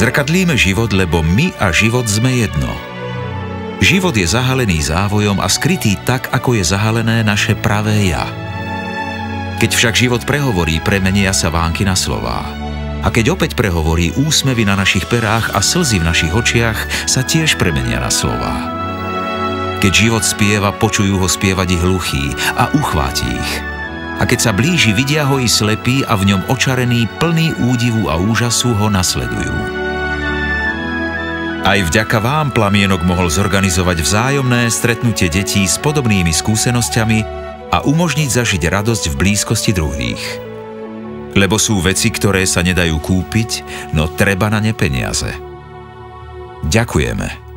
Zrkadlíme život, lebo my a život sme jedno. Život je zahalený závojom a skrytý tak, ako je zahalené naše pravé ja. Keď však život prehovorí, premenia sa vánky na slová. A keď opäť prehovorí, úsmevy na našich perách a slzy v našich očiach sa tiež premenia na slová. Keď život spieva, počujú ho spievať i hluchí a uchváti ich. A keď sa blíži, vidia ho i slepí a v ňom očarení, plný údivu a úžasu ho nasledujú. Aj vďaka vám Plamienok mohol zorganizovať vzájomné stretnutie detí s podobnými skúsenosťami a umožniť zažiť radosť v blízkosti druhých. Lebo sú veci, ktoré sa nedajú kúpiť, no treba na ne peniaze. Ďakujeme.